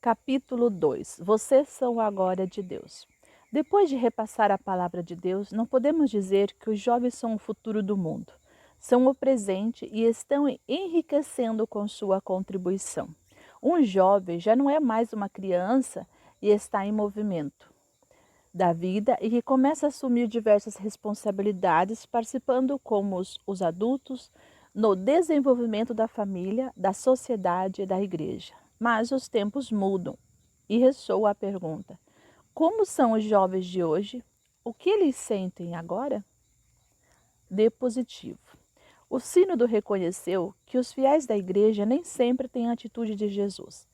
Capítulo 2. Vocês são a glória de Deus. Depois de repassar a palavra de Deus, não podemos dizer que os jovens são o futuro do mundo. São o presente e estão enriquecendo com sua contribuição. Um jovem já não é mais uma criança e está em movimento da vida e que começa a assumir diversas responsabilidades, participando como os adultos no desenvolvimento da família, da sociedade e da igreja. Mas os tempos mudam e ressoa a pergunta: como são os jovens de hoje? O que eles sentem agora? D positivo. O sínodo reconheceu que os fiéis da igreja nem sempre têm a atitude de Jesus.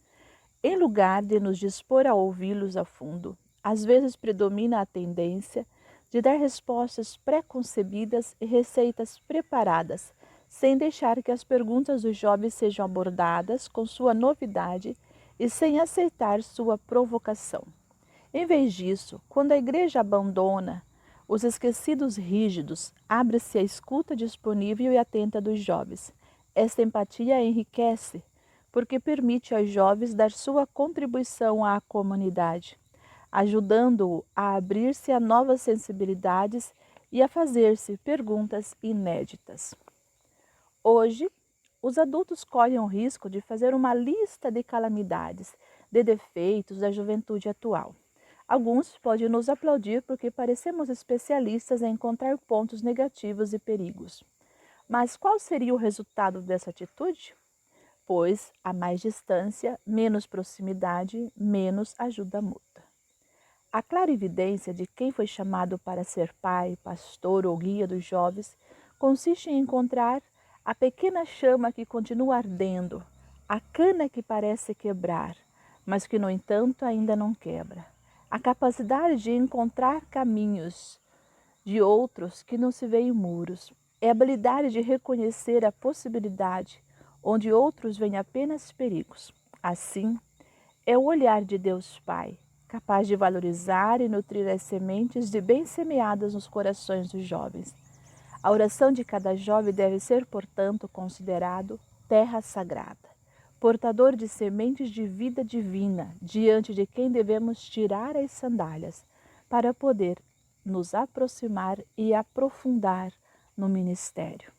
Em lugar de nos dispor a ouvi-los a fundo, às vezes predomina a tendência de dar respostas pré-concebidas e receitas preparadas, sem deixar que as perguntas dos jovens sejam abordadas com sua novidade e sem aceitar sua provocação. Em vez disso, quando a igreja abandona os esquecidos rígidos, abre-se à escuta disponível e atenta dos jovens. Esta empatia enriquece, porque permite aos jovens dar sua contribuição à comunidade, ajudando-o a abrir-se a novas sensibilidades e a fazer-se perguntas inéditas. Hoje, os adultos correm o risco de fazer uma lista de calamidades, de defeitos da juventude atual. Alguns podem nos aplaudir porque parecemos especialistas em encontrar pontos negativos e perigos. Mas qual seria o resultado dessa atitude? Pois há mais distância, menos proximidade, menos ajuda mútua. A clara evidência de quem foi chamado para ser pai, pastor ou guia dos jovens consiste em encontrar a pequena chama que continua ardendo, a cana que parece quebrar, mas que, no entanto, ainda não quebra. A capacidade de encontrar caminhos de outros que não se veem muros. É a habilidade de reconhecer a possibilidade onde outros veem apenas perigos. Assim, é o olhar de Deus Pai, capaz de valorizar e nutrir as sementes de bem semeadas nos corações dos jovens. A oração de cada jovem deve ser, portanto, considerado terra sagrada, portador de sementes de vida divina, diante de quem devemos tirar as sandálias para poder nos aproximar e aprofundar no ministério.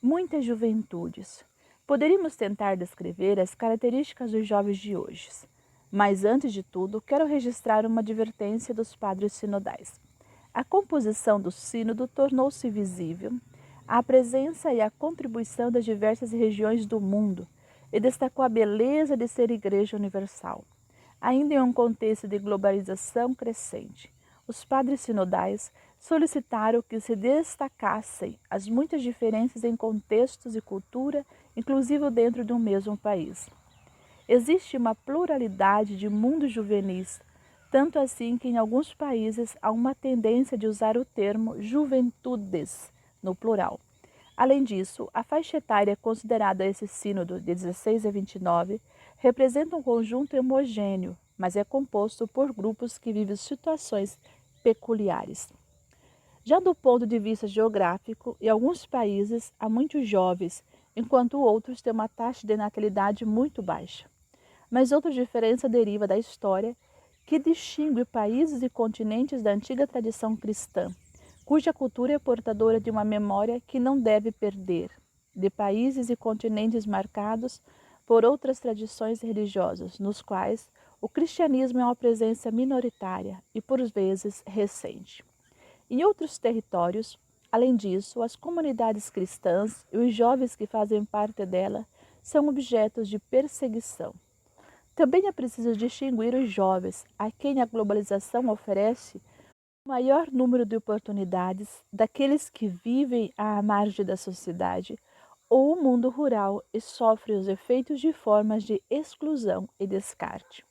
Muitas juventudes. Poderíamos tentar descrever as características dos jovens de hoje, mas antes de tudo, quero registrar uma advertência dos padres sinodais. A composição do sínodo tornou-se visível a presença e a contribuição das diversas regiões do mundo e destacou a beleza de ser igreja universal. Ainda em um contexto de globalização crescente, os padres sinodais solicitaram que se destacassem as muitas diferenças em contextos e cultura, inclusive dentro de um mesmo país. Existe uma pluralidade de mundos juvenis, tanto assim que em alguns países há uma tendência de usar o termo juventudes, no plural. Além disso, a faixa etária considerada esse sínodo de 16 a 29 representa um conjunto homogêneo, mas é composto por grupos que vivem situações peculiares. Já do ponto de vista geográfico, em alguns países há muitos jovens, enquanto outros têm uma taxa de natalidade muito baixa. Mas outra diferença deriva da história, que distingue países e continentes da antiga tradição cristã, cuja cultura é portadora de uma memória que não deve perder, de países e continentes marcados por outras tradições religiosas, nos quais o cristianismo é uma presença minoritária e, por vezes, recente. Em outros territórios, além disso, as comunidades cristãs e os jovens que fazem parte dela são objetos de perseguição. Também é preciso distinguir os jovens, a quem a globalização oferece o maior número de oportunidades, daqueles que vivem à margem da sociedade ou o mundo rural e sofrem os efeitos de formas de exclusão e descarte.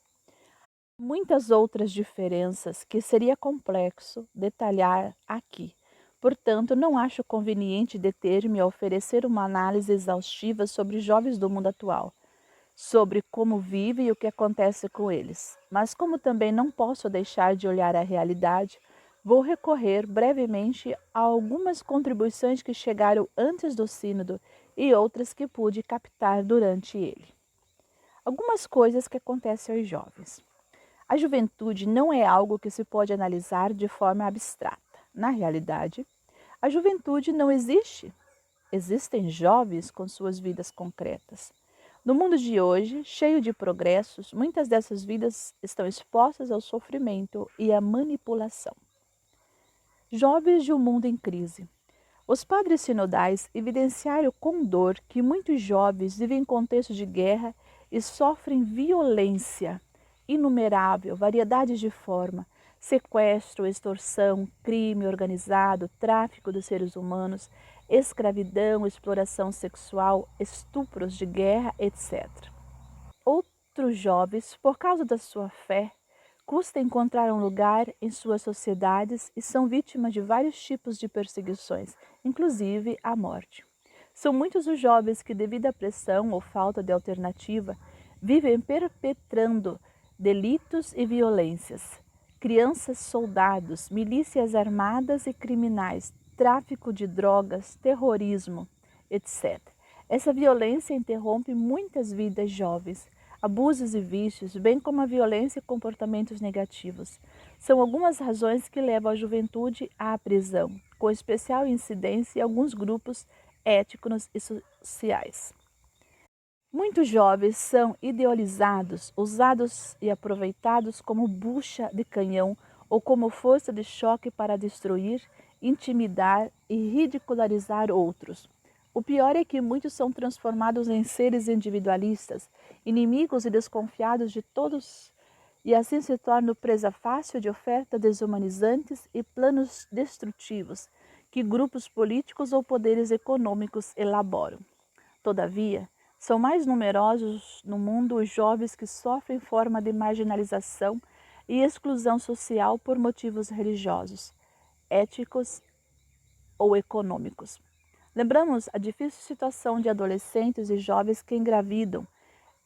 Muitas outras diferenças que seria complexo detalhar aqui. Portanto, não acho conveniente deter-me a oferecer uma análise exaustiva sobre os jovens do mundo atual, sobre como vivem e o que acontece com eles. Mas como também não posso deixar de olhar a realidade, vou recorrer brevemente a algumas contribuições que chegaram antes do sínodo e outras que pude captar durante ele. Algumas coisas que acontecem aos jovens. A juventude não é algo que se pode analisar de forma abstrata. Na realidade, a juventude não existe. Existem jovens com suas vidas concretas. No mundo de hoje, cheio de progressos, muitas dessas vidas estão expostas ao sofrimento e à manipulação. Jovens de um mundo em crise. Os padres sinodais evidenciaram com dor que muitos jovens vivem em contexto de guerra e sofrem violência inumerável, variedades de forma, sequestro, extorsão, crime organizado, tráfico de seres humanos, escravidão, exploração sexual, estupros de guerra, etc. Outros jovens, por causa da sua fé, custa encontrar um lugar em suas sociedades e são vítimas de vários tipos de perseguições, inclusive a morte. São muitos os jovens que, devido à pressão ou falta de alternativa, vivem perpetrando delitos e violências. Crianças soldados, milícias armadas e criminais, tráfico de drogas, terrorismo, etc. Essa violência interrompe muitas vidas jovens. Abusos e vícios, bem como a violência e comportamentos negativos, são algumas razões que levam a juventude à prisão, com especial incidência em alguns grupos étnicos e sociais. Muitos jovens são idealizados, usados e aproveitados como bucha de canhão ou como força de choque para destruir, intimidar e ridicularizar outros. O pior é que muitos são transformados em seres individualistas, inimigos e desconfiados de todos, e assim se tornam presa fácil de ofertas desumanizantes e planos destrutivos que grupos políticos ou poderes econômicos elaboram. Todavia, são mais numerosos no mundo os jovens que sofrem forma de marginalização e exclusão social por motivos religiosos, éticos ou econômicos. Lembramos a difícil situação de adolescentes e jovens que engravidam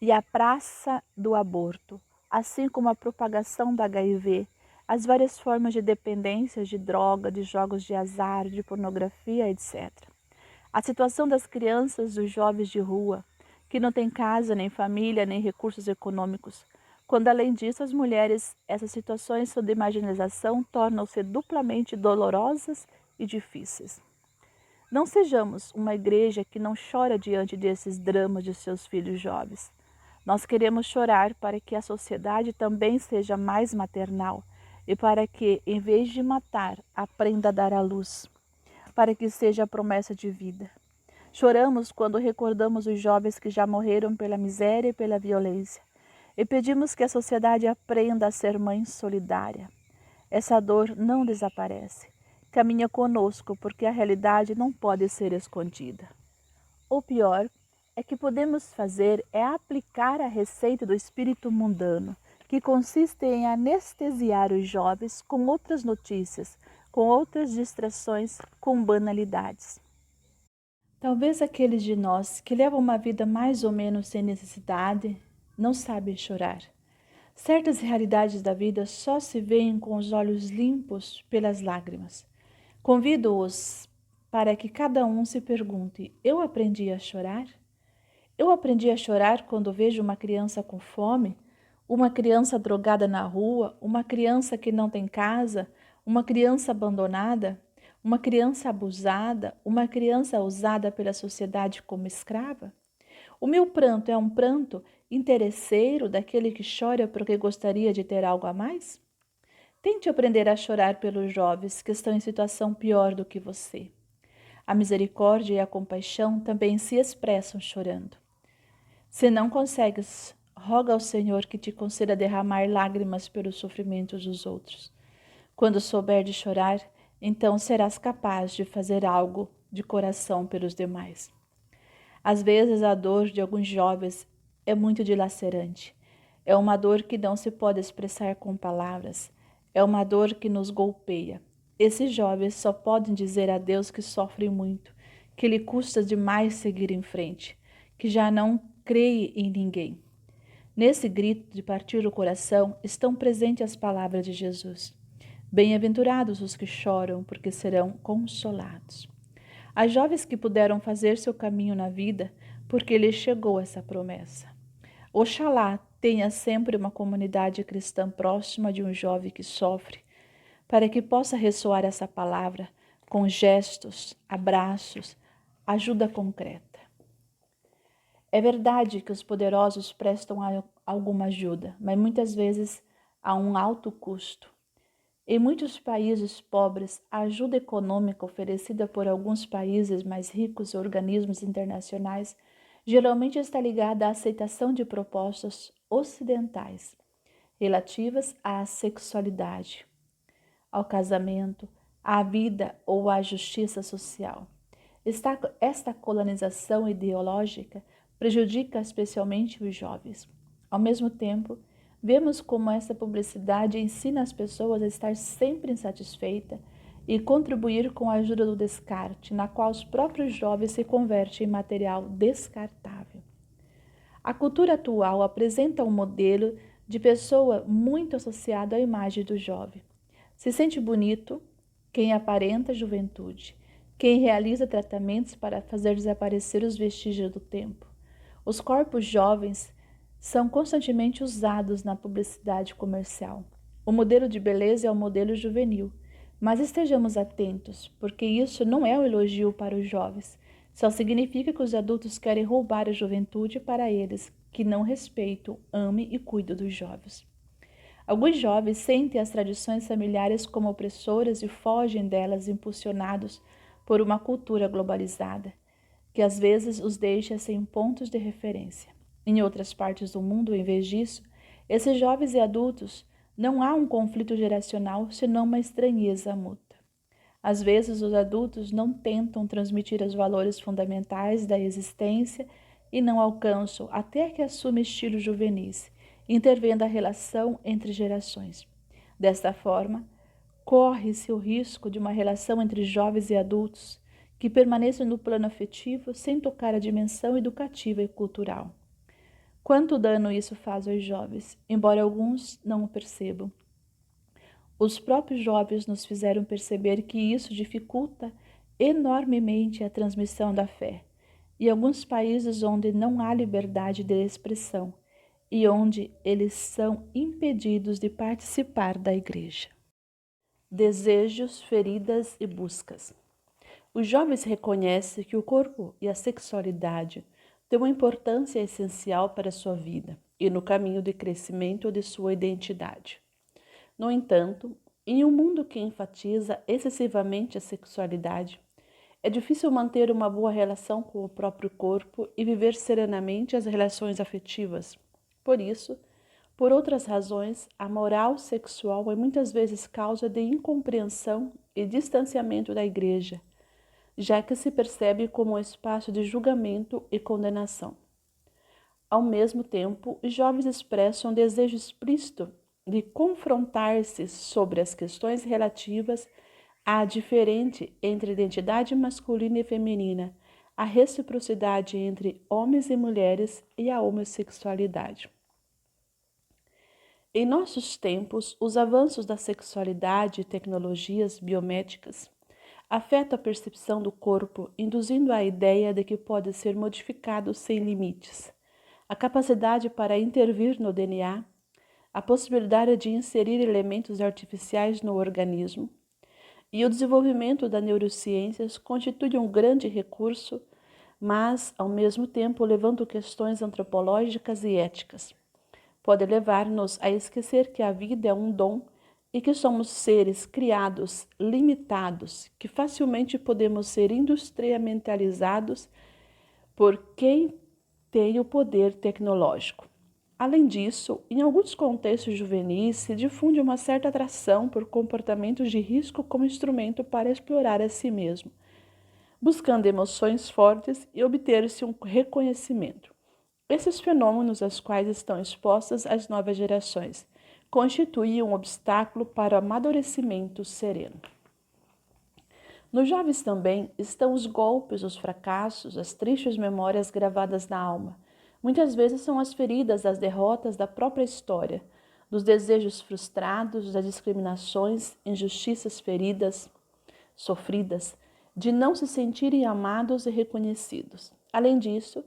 e a praça do aborto, assim como a propagação da HIV, as várias formas de dependências de droga, de jogos de azar, de pornografia, etc. A situação das crianças, dos jovens de rua, que não têm casa, nem família, nem recursos econômicos. Quando, além disso, as mulheres, essas situações de marginalização tornam-se duplamente dolorosas e difíceis. Não sejamos uma igreja que não chora diante desses dramas de seus filhos jovens. Nós queremos chorar para que a sociedade também seja mais maternal e para que, em vez de matar, aprenda a dar à luz, para que seja a promessa de vida. Choramos quando recordamos os jovens que já morreram pela miséria e pela violência e pedimos que a sociedade aprenda a ser mãe solidária. Essa dor não desaparece. Caminha conosco porque a realidade não pode ser escondida. O pior é que podemos fazer é aplicar a receita do espírito mundano, que consiste em anestesiar os jovens com outras notícias, com outras distrações, com banalidades. Talvez aqueles de nós que levam uma vida mais ou menos sem necessidade não sabem chorar. Certas realidades da vida só se veem com os olhos limpos pelas lágrimas. Convido-os para que cada um se pergunte: eu aprendi a chorar? Eu aprendi a chorar quando vejo uma criança com fome, uma criança drogada na rua, uma criança que não tem casa, uma criança abandonada, uma criança abusada, uma criança usada pela sociedade como escrava? O meu pranto é um pranto interesseiro daquele que chora porque gostaria de ter algo a mais? Tente aprender a chorar pelos jovens que estão em situação pior do que você. A misericórdia e a compaixão também se expressam chorando. Se não consegues, roga ao Senhor que te conceda derramar lágrimas pelos sofrimentos dos outros. Quando souber de chorar, então serás capaz de fazer algo de coração pelos demais. Às vezes a dor de alguns jovens é muito dilacerante. É uma dor que não se pode expressar com palavras. É uma dor que nos golpeia. Esses jovens só podem dizer a Deus que sofrem muito, que lhe custa demais seguir em frente, que já não creem em ninguém. Nesse grito de partir o coração estão presentes as palavras de Jesus. Bem-aventurados os que choram, porque serão consolados. Há jovens que puderam fazer seu caminho na vida porque lhes chegou essa promessa. Oxalá tenha sempre uma comunidade cristã próxima de um jovem que sofre, para que possa ressoar essa palavra com gestos, abraços, ajuda concreta. É verdade que os poderosos prestam alguma ajuda, mas muitas vezes a um alto custo. Em muitos países pobres, a ajuda econômica oferecida por alguns países mais ricos e organismos internacionais geralmente está ligada à aceitação de propostas ocidentais relativas à sexualidade, ao casamento, à vida ou à justiça social. Esta colonização ideológica prejudica especialmente os jovens. Ao mesmo tempo, vemos como essa publicidade ensina as pessoas a estar sempre insatisfeitas e contribuir com a ajuda do descarte, na qual os próprios jovens se convertem em material descartável. A cultura atual apresenta um modelo de pessoa muito associado à imagem do jovem. Se sente bonito quem aparenta juventude, quem realiza tratamentos para fazer desaparecer os vestígios do tempo. Os corpos jovens são constantemente usados na publicidade comercial. O modelo de beleza é o modelo juvenil, mas estejamos atentos, porque isso não é um elogio para os jovens. Só significa que os adultos querem roubar a juventude para eles, que não respeitam, amem e cuidam dos jovens. Alguns jovens sentem as tradições familiares como opressoras e fogem delas impulsionados por uma cultura globalizada, que às vezes os deixa sem pontos de referência. Em outras partes do mundo, em vez disso, esses jovens e adultos não há um conflito geracional, senão uma estranheza mútua. Às vezes, os adultos não tentam transmitir os valores fundamentais da existência e não alcançam até que assumem estilos juvenis, intervendo a relação entre gerações. Desta forma, corre-se o risco de uma relação entre jovens e adultos que permaneça no plano afetivo sem tocar a dimensão educativa e cultural. Quanto dano isso faz aos jovens, embora alguns não o percebam. Os próprios jovens nos fizeram perceber que isso dificulta enormemente a transmissão da fé. E alguns países onde não há liberdade de expressão e onde eles são impedidos de participar da igreja. Desejos, feridas e buscas. Os jovens reconhecem que o corpo e a sexualidade têm uma importância essencial para a sua vida e no caminho de crescimento de sua identidade. No entanto, em um mundo que enfatiza excessivamente a sexualidade, é difícil manter uma boa relação com o próprio corpo e viver serenamente as relações afetivas. Por isso, por outras razões, a moral sexual é muitas vezes causa de incompreensão e distanciamento da igreja, já que se percebe como um espaço de julgamento e condenação. Ao mesmo tempo, os jovens expressam um desejo explícito de confrontar-se sobre as questões relativas à diferença entre identidade masculina e feminina, a reciprocidade entre homens e mulheres e a homossexualidade. Em nossos tempos, os avanços da sexualidade e tecnologias biomédicas afetam a percepção do corpo, induzindo a ideia de que pode ser modificado sem limites. A capacidade para intervir no DNA, a possibilidade de inserir elementos artificiais no organismo e o desenvolvimento das neurociências constituem um grande recurso, mas, ao mesmo tempo, levantam questões antropológicas e éticas. Pode levar-nos a esquecer que a vida é um dom e que somos seres criados, limitados, que facilmente podemos ser instrumentalizados por quem tem o poder tecnológico. Além disso, em alguns contextos juvenis se difunde uma certa atração por comportamentos de risco como instrumento para explorar a si mesmo, buscando emoções fortes e obter-se um reconhecimento. Esses fenômenos aos quais estão expostas as novas gerações constituem um obstáculo para o amadurecimento sereno. Nos jovens também estão os golpes, os fracassos, as tristes memórias gravadas na alma. Muitas vezes são as feridas, as derrotas da própria história, dos desejos frustrados, das discriminações, injustiças sofridas, de não se sentirem amados e reconhecidos. Além disso,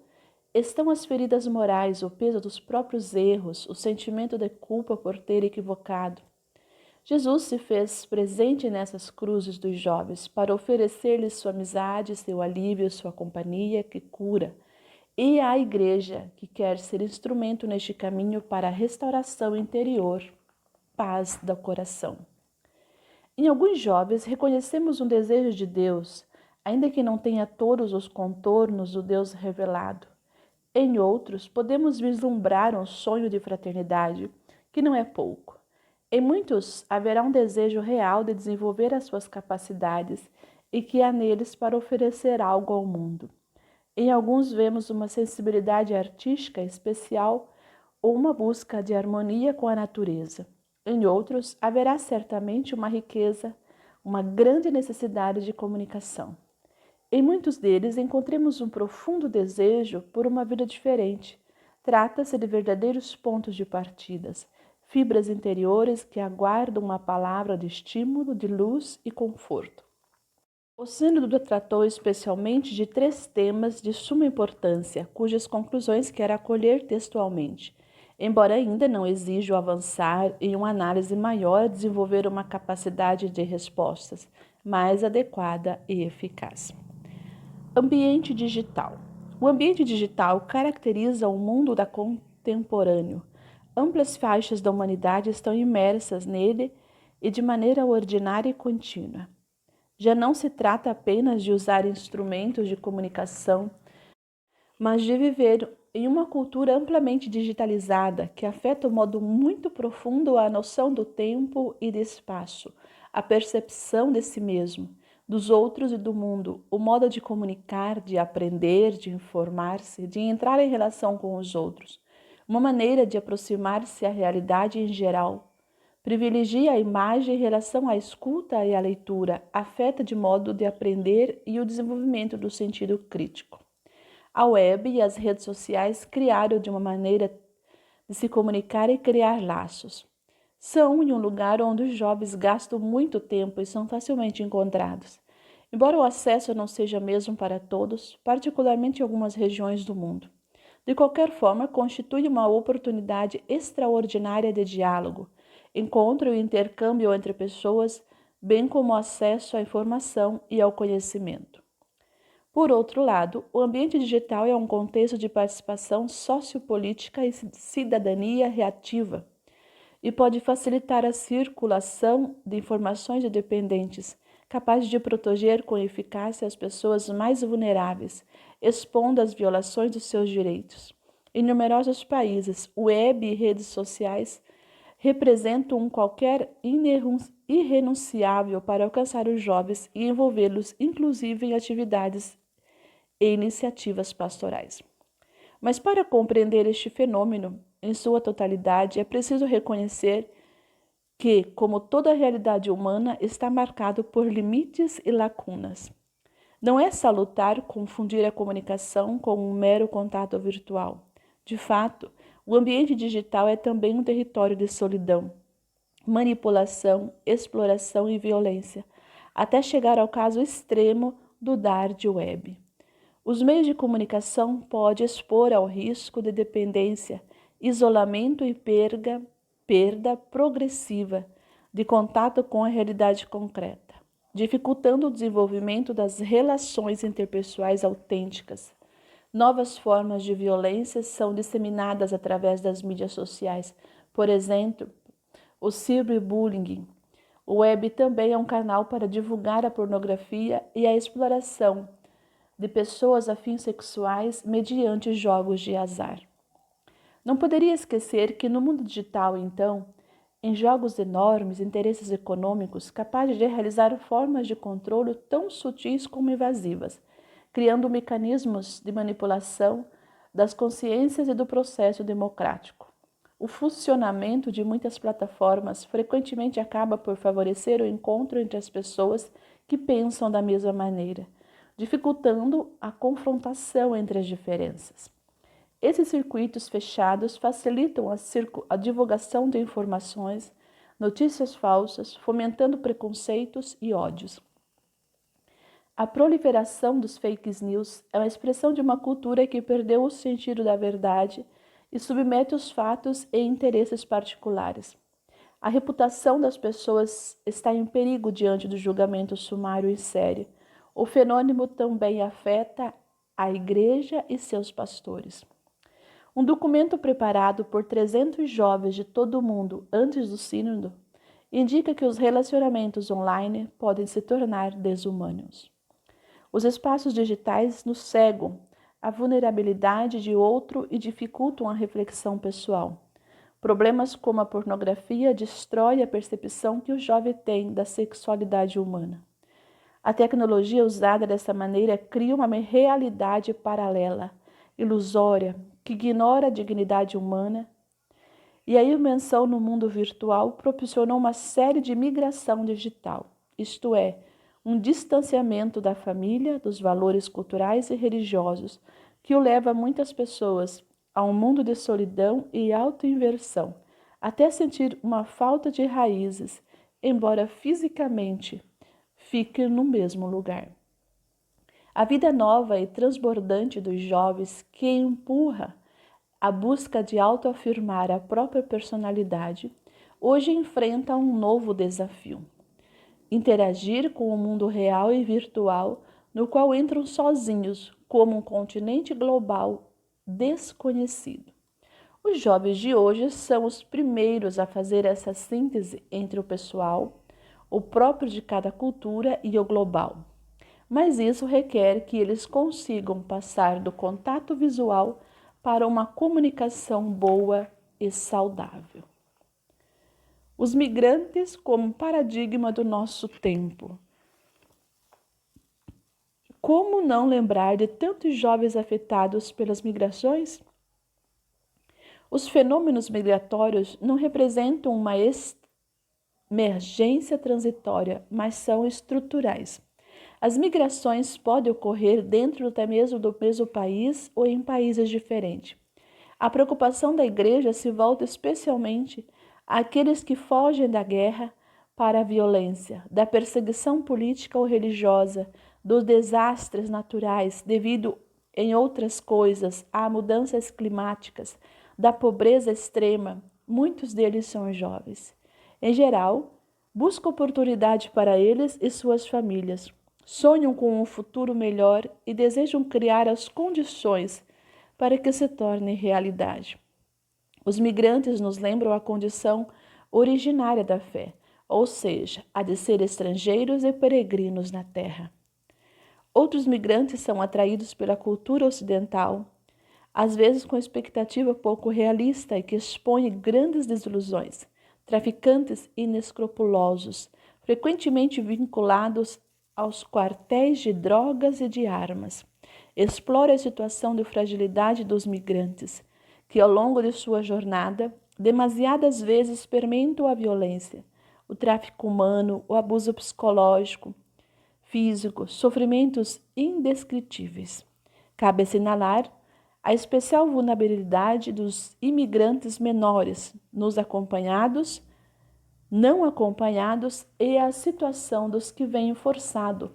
Estão as feridas morais, o peso dos próprios erros, o sentimento de culpa por ter equivocado. Jesus se fez presente nessas cruzes dos jovens para oferecer-lhes sua amizade, seu alívio, sua companhia que cura. E a Igreja, que quer ser instrumento neste caminho para a restauração interior, paz do coração. Em alguns jovens reconhecemos um desejo de Deus, ainda que não tenha todos os contornos do Deus revelado. Em outros, podemos vislumbrar um sonho de fraternidade, que não é pouco. Em muitos, haverá um desejo real de desenvolver as suas capacidades e que há neles para oferecer algo ao mundo. Em alguns, vemos uma sensibilidade artística especial ou uma busca de harmonia com a natureza. Em outros, haverá certamente uma riqueza, uma grande necessidade de comunicação. Em muitos deles, encontremos um profundo desejo por uma vida diferente. Trata-se de verdadeiros pontos de partidas, fibras interiores que aguardam uma palavra de estímulo, de luz e conforto. O Sínodo tratou especialmente de 3 temas de suma importância, cujas conclusões quero acolher textualmente, embora ainda não exija o avançar em uma análise maior a desenvolver uma capacidade de respostas mais adequada e eficaz. Ambiente digital. O ambiente digital caracteriza o mundo da contemporâneo. Amplas faixas da humanidade estão imersas nele e de maneira ordinária e contínua. Já não se trata apenas de usar instrumentos de comunicação, mas de viver em uma cultura amplamente digitalizada que afeta de modo muito profundo a noção do tempo e de espaço, a percepção de si mesmo, dos outros e do mundo, o modo de comunicar, de aprender, de informar-se, de entrar em relação com os outros, uma maneira de aproximar-se à realidade em geral. Privilegia a imagem em relação à escuta e à leitura, afeta de modo de aprender e o desenvolvimento do sentido crítico. A web e as redes sociais criaram de uma maneira de se comunicar e criar laços. São em um lugar onde os jovens gastam muito tempo e são facilmente encontrados. Embora o acesso não seja mesmo para todos, particularmente em algumas regiões do mundo. De qualquer forma, constitui uma oportunidade extraordinária de diálogo, encontro e intercâmbio entre pessoas, bem como acesso à informação e ao conhecimento. Por outro lado, o ambiente digital é um contexto de participação sociopolítica e cidadania reativa e pode facilitar a circulação de informações independentes, capazes de proteger com eficácia as pessoas mais vulneráveis, expondo as violações dos seus direitos. Em numerosos países, web e redes sociais representam um qualquer irrenunciável para alcançar os jovens e envolvê-los, inclusive em atividades e iniciativas pastorais. Mas para compreender este fenômeno em sua totalidade, é preciso reconhecer que, como toda a realidade humana, está marcado por limites e lacunas. Não é salutar confundir a comunicação com um mero contato virtual. De fato, o ambiente digital é também um território de solidão, manipulação, exploração e violência, até chegar ao caso extremo do dark web. Os meios de comunicação podem expor ao risco de dependência, isolamento e perda progressiva de contato com a realidade concreta, dificultando o desenvolvimento das relações interpessoais autênticas. Novas formas de violência são disseminadas através das mídias sociais, por exemplo, o cyberbullying. O web também é um canal para divulgar a pornografia e a exploração de pessoas afins sexuais mediante jogos de azar. Não poderia esquecer que no mundo digital, então, em jogos enormes, interesses econômicos capazes de realizar formas de controle tão sutis como invasivas, criando mecanismos de manipulação das consciências e do processo democrático. O funcionamento de muitas plataformas frequentemente acaba por favorecer o encontro entre as pessoas que pensam da mesma maneira, dificultando a confrontação entre as diferenças. Esses circuitos fechados facilitam a divulgação de informações, notícias falsas, fomentando preconceitos e ódios. A proliferação dos fake news é uma expressão de uma cultura que perdeu o sentido da verdade e submete os fatos e interesses particulares. A reputação das pessoas está em perigo diante do julgamento sumário e sério. O fenômeno também afeta a Igreja e seus pastores. Um documento preparado por 300 jovens de todo o mundo antes do sínodo indica que os relacionamentos online podem se tornar desumanos. Os espaços digitais nos cegam à vulnerabilidade de outro e dificultam a reflexão pessoal. Problemas como a pornografia destroem a percepção que o jovem tem da sexualidade humana. A tecnologia usada dessa maneira cria uma realidade paralela, ilusória, que ignora a dignidade humana. E a imersão no mundo virtual proporcionou uma série de migração digital, isto é, um distanciamento da família, dos valores culturais e religiosos, que o leva muitas pessoas a um mundo de solidão e autoinversão, até sentir uma falta de raízes, embora fisicamente fique no mesmo lugar. A vida nova e transbordante dos jovens que empurra a busca de autoafirmar a própria personalidade, hoje enfrenta um novo desafio: interagir com o mundo real e virtual, no qual entram sozinhos, como um continente global desconhecido. Os jovens de hoje são os primeiros a fazer essa síntese entre o pessoal, o próprio de cada cultura e o global. Mas isso requer que eles consigam passar do contato visual para uma comunicação boa e saudável. Os migrantes como paradigma do nosso tempo. Como não lembrar de tantos jovens afetados pelas migrações? Os fenômenos migratórios não representam uma emergência transitória, mas são estruturais. As migrações podem ocorrer dentro até mesmo do mesmo país ou em países diferentes. A preocupação da Igreja se volta especialmente àqueles que fogem da guerra para a violência, da perseguição política ou religiosa, dos desastres naturais devido, em outras coisas, a mudanças climáticas, da pobreza extrema. Muitos deles são jovens. Em geral, buscam oportunidade para eles e suas famílias. Sonham com um futuro melhor e desejam criar as condições para que se torne realidade. Os migrantes nos lembram a condição originária da fé, ou seja, a de ser estrangeiros e peregrinos na terra. Outros migrantes são atraídos pela cultura ocidental, às vezes com expectativa pouco realista e que expõe grandes desilusões. Traficantes inescrupulosos, frequentemente vinculados aos quartéis de drogas e de armas. Explora a situação de fragilidade dos migrantes, que ao longo de sua jornada, demasiadas vezes experimentam a violência, o tráfico humano, o abuso psicológico, físico, sofrimentos indescritíveis. Cabe assinalar a especial vulnerabilidade dos imigrantes menores, nos acompanhados, não acompanhados e a situação dos que vêm forçado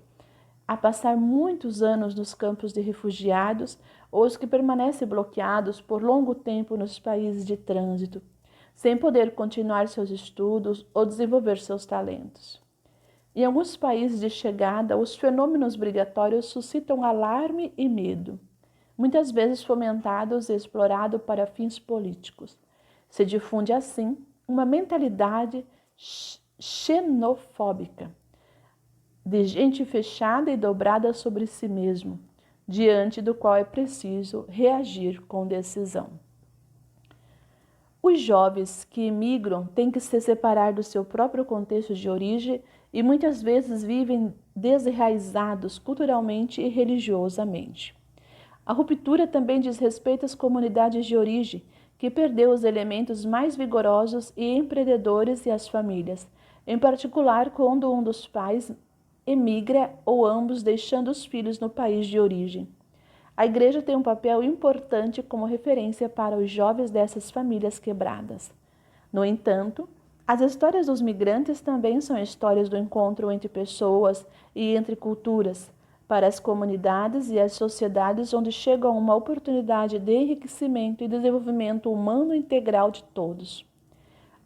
a passar muitos anos nos campos de refugiados ou os que permanecem bloqueados por longo tempo nos países de trânsito, sem poder continuar seus estudos ou desenvolver seus talentos. Em alguns países de chegada, os fenômenos migratórios suscitam alarme e medo, muitas vezes fomentados e explorados para fins políticos. Se difunde assim uma mentalidade xenofóbica, de gente fechada e dobrada sobre si mesmo, diante do qual é preciso reagir com decisão. Os jovens que emigram têm que se separar do seu próprio contexto de origem e muitas vezes vivem desenraizados culturalmente e religiosamente. A ruptura também diz respeito às comunidades de origem, que perdeu os elementos mais vigorosos e empreendedores e as famílias, em particular quando um dos pais emigra ou ambos deixando os filhos no país de origem. A Igreja tem um papel importante como referência para os jovens dessas famílias quebradas. No entanto, as histórias dos migrantes também são histórias do encontro entre pessoas e entre culturas, para as comunidades e as sociedades onde chega uma oportunidade de enriquecimento e desenvolvimento humano integral de todos.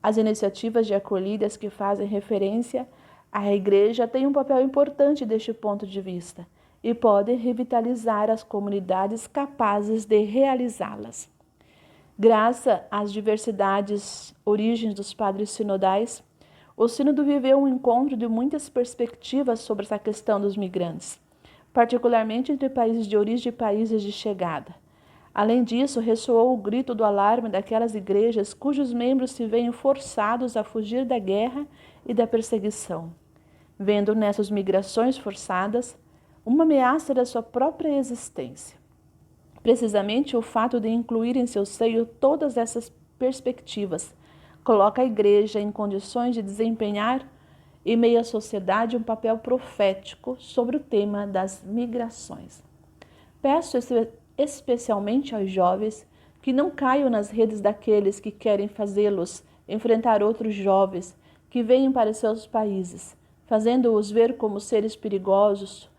As iniciativas de acolhidas que fazem referência à Igreja têm um papel importante deste ponto de vista e podem revitalizar as comunidades capazes de realizá-las. Graças às diversidades origens dos padres sinodais, o Sínodo viveu um encontro de muitas perspectivas sobre essa questão dos migrantes, particularmente entre países de origem e países de chegada. Além disso, ressoou o grito do alarme daquelas igrejas cujos membros se veem forçados a fugir da guerra e da perseguição, vendo nessas migrações forçadas uma ameaça da sua própria existência. Precisamente o fato de incluir em seu seio todas essas perspectivas coloca a Igreja em condições de desempenhar, em meio à sociedade, um papel profético sobre o tema das migrações. Peço especialmente aos jovens que não caiam nas redes daqueles que querem fazê-los enfrentar outros jovens que venham para seus países, fazendo-os ver como seres perigosos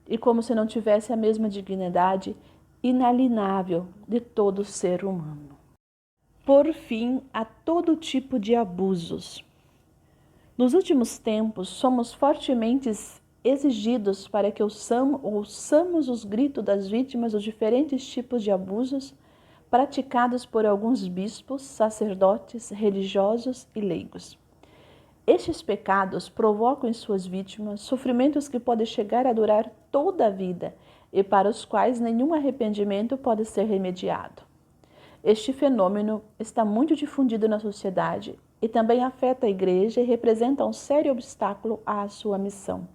e como se não tivesse a mesma dignidade inalienável de todo ser humano. Por fim, a todo tipo de abusos. Nos últimos tempos, somos fortemente exigidos para que ouçamos os gritos das vítimas dos diferentes tipos de abusos praticados por alguns bispos, sacerdotes, religiosos e leigos. Estes pecados provocam em suas vítimas sofrimentos que podem chegar a durar toda a vida e para os quais nenhum arrependimento pode ser remediado. Este fenômeno está muito difundido na sociedade e também afeta a Igreja e representa um sério obstáculo à sua missão.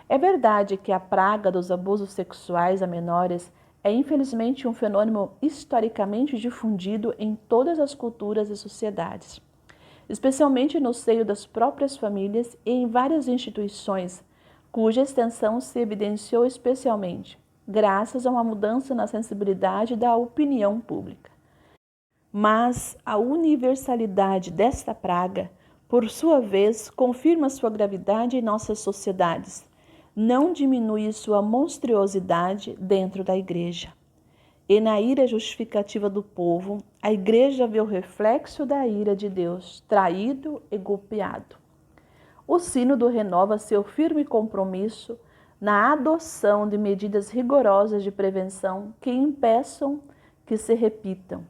É verdade que a praga dos abusos sexuais a menores é infelizmente um fenômeno historicamente difundido em todas as culturas e sociedades, especialmente no seio das próprias famílias e em várias instituições, cuja extensão se evidenciou especialmente graças a uma mudança na sensibilidade da opinião pública. Mas a universalidade desta praga, por sua vez, confirma sua gravidade em nossas sociedades, não diminui sua monstruosidade dentro da Igreja. E na ira justificativa do povo, a Igreja vê o reflexo da ira de Deus, traído e golpeado. O Sínodo renova seu firme compromisso na adoção de medidas rigorosas de prevenção que impeçam que se repitam,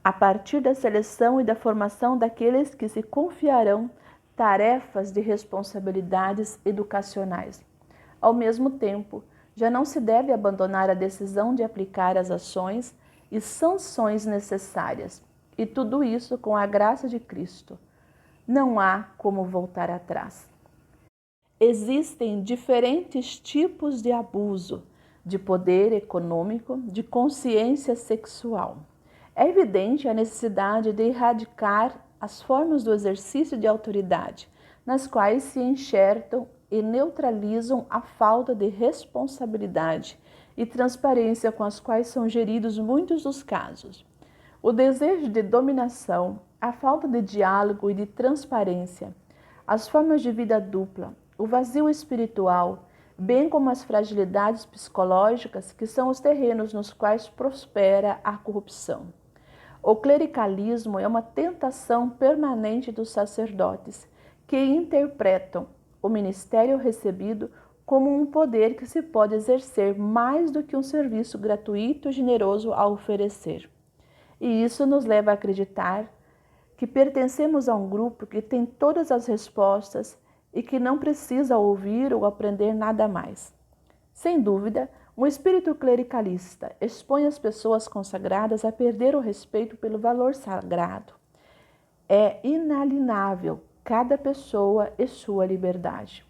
a partir da seleção e da formação daqueles que se confiarão tarefas de responsabilidades educacionais. Ao mesmo tempo, já não se deve abandonar a decisão de aplicar as ações e sanções necessárias, e tudo isso com a graça de Cristo. Não há como voltar atrás. Existem diferentes tipos de abuso, de poder econômico, de consciência sexual. É evidente a necessidade de erradicar as formas do exercício de autoridade, nas quais se enxertam e neutralizam a falta de responsabilidade e transparência com as quais são geridos muitos dos casos. O desejo de dominação, a falta de diálogo e de transparência, as formas de vida dupla, o vazio espiritual, bem como as fragilidades psicológicas que são os terrenos nos quais prospera a corrupção. O clericalismo é uma tentação permanente dos sacerdotes, que interpretam o ministério recebido como um poder que se pode exercer mais do que um serviço gratuito e generoso a oferecer. E isso nos leva a acreditar que pertencemos a um grupo que tem todas as respostas e que não precisa ouvir ou aprender nada mais. Sem dúvida, um espírito clericalista expõe as pessoas consagradas a perder o respeito pelo valor sagrado. É inalienável cada pessoa e sua liberdade.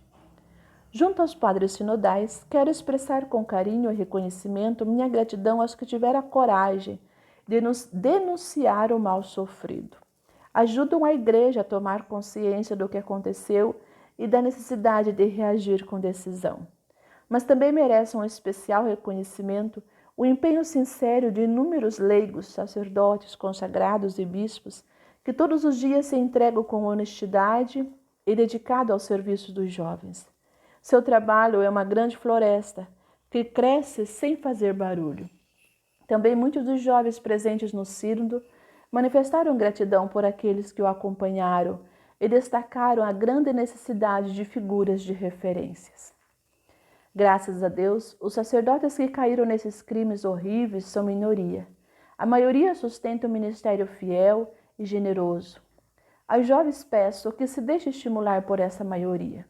Junto aos padres sinodais, quero expressar com carinho e reconhecimento minha gratidão aos que tiveram a coragem de nos denunciar o mal sofrido. Ajudam a Igreja a tomar consciência do que aconteceu e da necessidade de reagir com decisão. Mas também merecem um especial reconhecimento o empenho sincero de inúmeros leigos, sacerdotes, consagrados e bispos que todos os dias se entregam com honestidade e dedicado ao serviço dos jovens. Seu trabalho é uma grande floresta que cresce sem fazer barulho. Também muitos dos jovens presentes no sínodo manifestaram gratidão por aqueles que o acompanharam e destacaram a grande necessidade de figuras de referências. Graças a Deus, os sacerdotes que caíram nesses crimes horríveis são minoria. A maioria sustenta um ministério fiel e generoso. Aos jovens peço que se deixem estimular por essa maioria.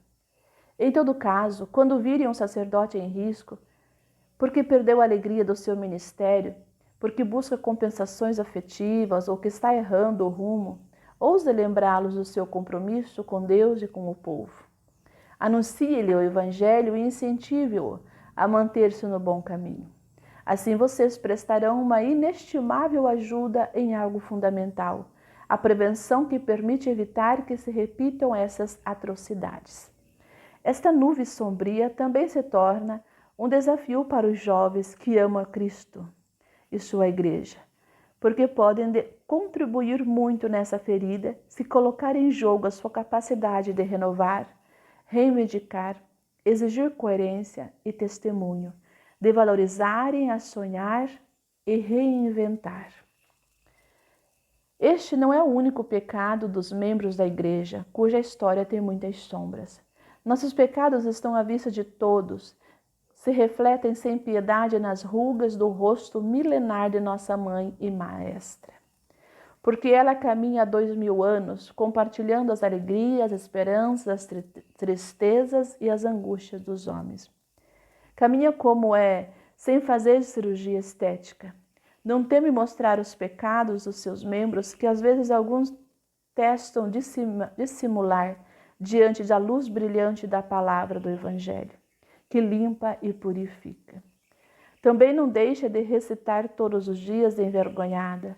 Em todo caso, quando virem um sacerdote em risco, porque perdeu a alegria do seu ministério, porque busca compensações afetivas ou que está errando o rumo, ouse lembrá-los do seu compromisso com Deus e com o povo. Anuncie-lhe o Evangelho e incentive-o a manter-se no bom caminho. Assim vocês prestarão uma inestimável ajuda em algo fundamental, a prevenção que permite evitar que se repitam essas atrocidades. Esta nuvem sombria também se torna um desafio para os jovens que amam a Cristo e sua igreja, porque podem contribuir muito nessa ferida se colocar em jogo a sua capacidade de renovar, reivindicar, exigir coerência e testemunho, de valorizarem a sonhar e reinventar. Este não é o único pecado dos membros da igreja, cuja história tem muitas sombras. Nossos pecados estão à vista de todos, se refletem sem piedade nas rugas do rosto milenar de nossa mãe e maestra. Porque ela caminha há 2000 anos, compartilhando as alegrias, as esperanças, as tristezas e as angústias dos homens. Caminha como é, sem fazer cirurgia estética. Não teme mostrar os pecados dos seus membros, que às vezes alguns testam dissimular diante da luz brilhante da palavra do Evangelho, que limpa e purifica. Também não deixa de recitar todos os dias envergonhada: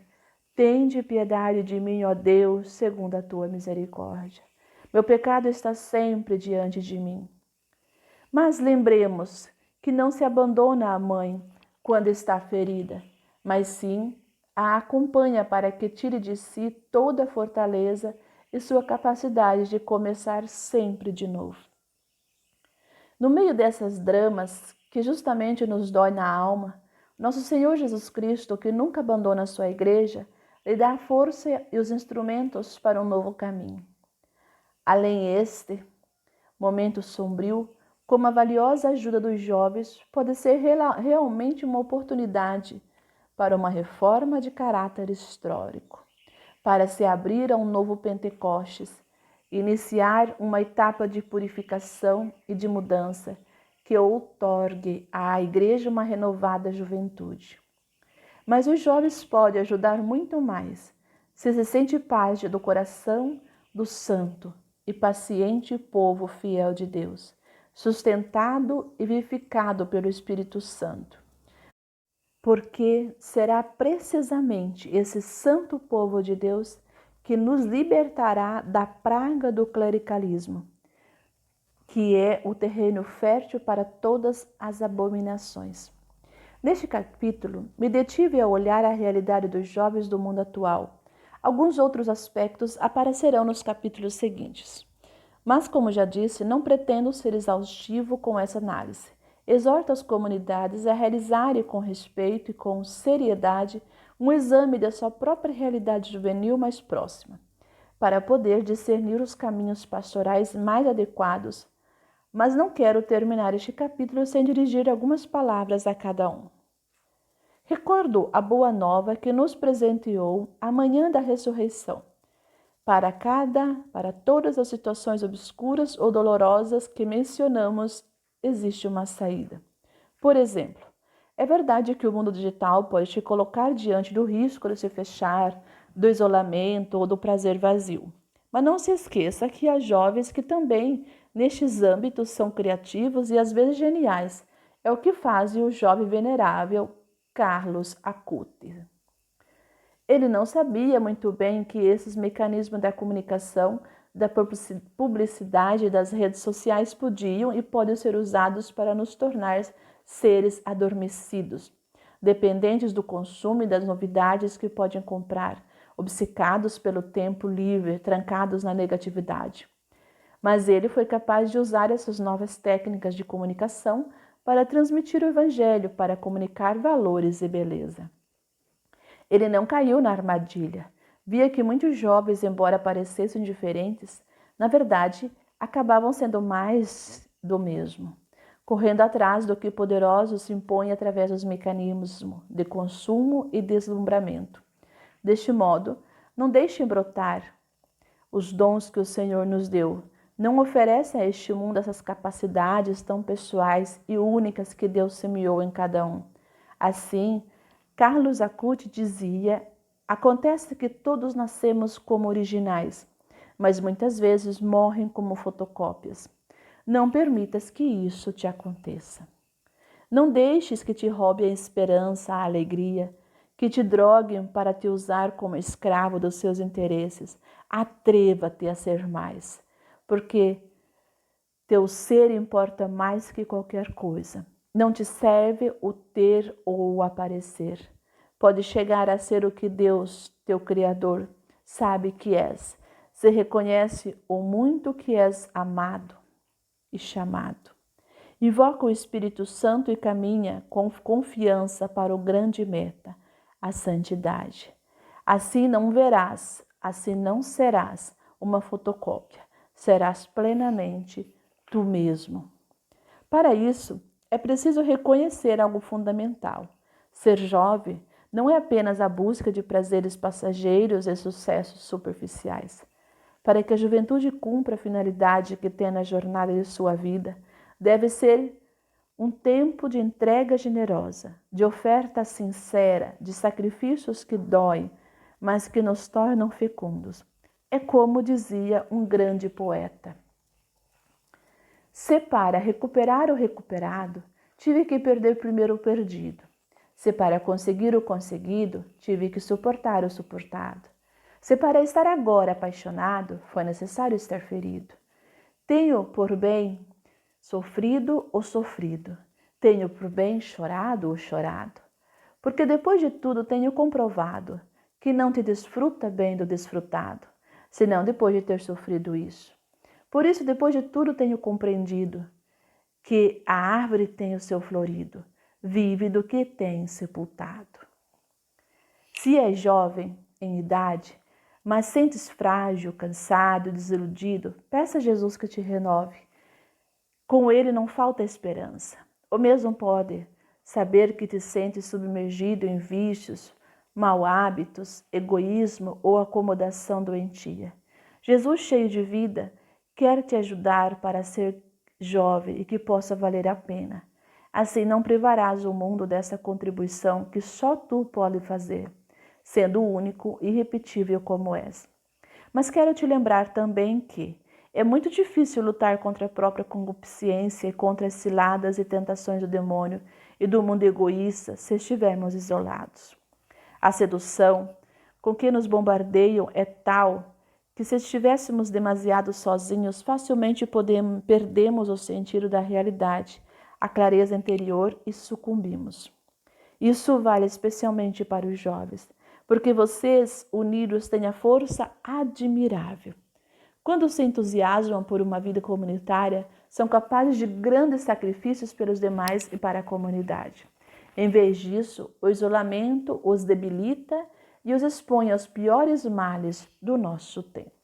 tende piedade de mim, ó Deus, segundo a tua misericórdia. Meu pecado está sempre diante de mim. Mas lembremos que não se abandona a mãe quando está ferida, mas sim a acompanha para que tire de si toda a fortaleza e sua capacidade de começar sempre de novo. No meio dessas dramas que justamente nos dói na alma, nosso Senhor Jesus Cristo, que nunca abandona a sua igreja, lhe dá a força e os instrumentos para um novo caminho. Além este momento sombrio, como a valiosa ajuda dos jovens, pode ser realmente uma oportunidade para uma reforma de caráter histórico, para se abrir a um novo Pentecostes, iniciar uma etapa de purificação e de mudança que outorgue à igreja uma renovada juventude. Mas os jovens podem ajudar muito mais se sente parte do coração do santo e paciente povo fiel de Deus, sustentado e vivificado pelo Espírito Santo. Porque será precisamente esse santo povo de Deus que nos libertará da praga do clericalismo, que é o terreno fértil para todas as abominações. Neste capítulo, me detive a olhar a realidade dos jovens do mundo atual. Alguns outros aspectos aparecerão nos capítulos seguintes. Mas, como já disse, não pretendo ser exaustivo com essa análise. Exorto as comunidades a realizarem com respeito e com seriedade um exame da sua própria realidade juvenil mais próxima, para poder discernir os caminhos pastorais mais adequados. Mas não quero terminar este capítulo sem dirigir algumas palavras a cada um. Recordo a boa nova que nos presenteou a manhã da ressurreição. Para todas as situações obscuras ou dolorosas que mencionamos, existe uma saída. Por exemplo, é verdade que o mundo digital pode te colocar diante do risco de se fechar, do isolamento ou do prazer vazio. Mas não se esqueça que há jovens que também, nestes âmbitos, são criativos e às vezes geniais. É o que faz o jovem venerável Carlos Acutis. Ele não sabia muito bem que esses mecanismos da comunicação, da publicidade e das redes sociais podiam e podem ser usados para nos tornar seres adormecidos, dependentes do consumo e das novidades que podem comprar, obcecados pelo tempo livre, trancados na negatividade. Mas ele foi capaz de usar essas novas técnicas de comunicação para transmitir o Evangelho, para comunicar valores e beleza. Ele não caiu na armadilha. Via que muitos jovens, embora parecessem diferentes, na verdade, acabavam sendo mais do mesmo, correndo atrás do que o poderoso se impõe através dos mecanismos de consumo e deslumbramento. Deste modo, não deixem brotar os dons que o Senhor nos deu. Não oferece a este mundo essas capacidades tão pessoais e únicas que Deus semeou em cada um. Assim, Carlos Acuti dizia: acontece que todos nascemos como originais, mas muitas vezes morrem como fotocópias. Não permitas que isso te aconteça. Não deixes que te roube a esperança, a alegria, que te droguem para te usar como escravo dos seus interesses. Atreva-te a ser mais, porque teu ser importa mais que qualquer coisa. Não te serve o ter ou o aparecer. Pode chegar a ser o que Deus, teu Criador, sabe que és. Se reconhece o muito que és amado e chamado. Invoca o Espírito Santo e caminha com confiança para o grande meta, a santidade. Assim não verás, assim não serás uma fotocópia. Serás plenamente tu mesmo. Para isso, é preciso reconhecer algo fundamental. Ser jovem não é apenas a busca de prazeres passageiros e sucessos superficiais. Para que a juventude cumpra a finalidade que tem na jornada de sua vida, deve ser um tempo de entrega generosa, de oferta sincera, de sacrifícios que doem, mas que nos tornam fecundos. É como dizia um grande poeta: se para recuperar o recuperado, tive que perder primeiro o perdido. Se para conseguir o conseguido, tive que suportar o suportado. Se para estar agora apaixonado, foi necessário estar ferido. Tenho por bem sofrido ou sofrido. Tenho por bem chorado ou chorado. Porque depois de tudo tenho comprovado que não te desfruta bem do desfrutado, senão depois de ter sofrido isso. Por isso, depois de tudo tenho compreendido que a árvore tem o seu florido, vive do que tem sepultado. Se és jovem em idade, mas sentes frágil, cansado, desiludido, peça a Jesus que te renove. Com ele não falta esperança. O mesmo pode saber que te sentes submergido em vícios, mau hábitos, egoísmo ou acomodação doentia. Jesus, cheio de vida, quer te ajudar para ser jovem e que possa valer a pena. Assim não privarás o mundo dessa contribuição que só tu pode fazer, sendo único e irrepetível como és. Mas quero te lembrar também que é muito difícil lutar contra a própria concupiscência e contra as ciladas e tentações do demônio e do mundo egoísta se estivermos isolados. A sedução com que nos bombardeiam é tal que se estivéssemos demasiado sozinhos, facilmente perdemos o sentido da realidade, a clareza interior e sucumbimos. Isso vale especialmente para os jovens, porque vocês, unidos, têm a força admirável. Quando se entusiasmam por uma vida comunitária, são capazes de grandes sacrifícios pelos demais e para a comunidade. Em vez disso, o isolamento os debilita e os expõe aos piores males do nosso tempo.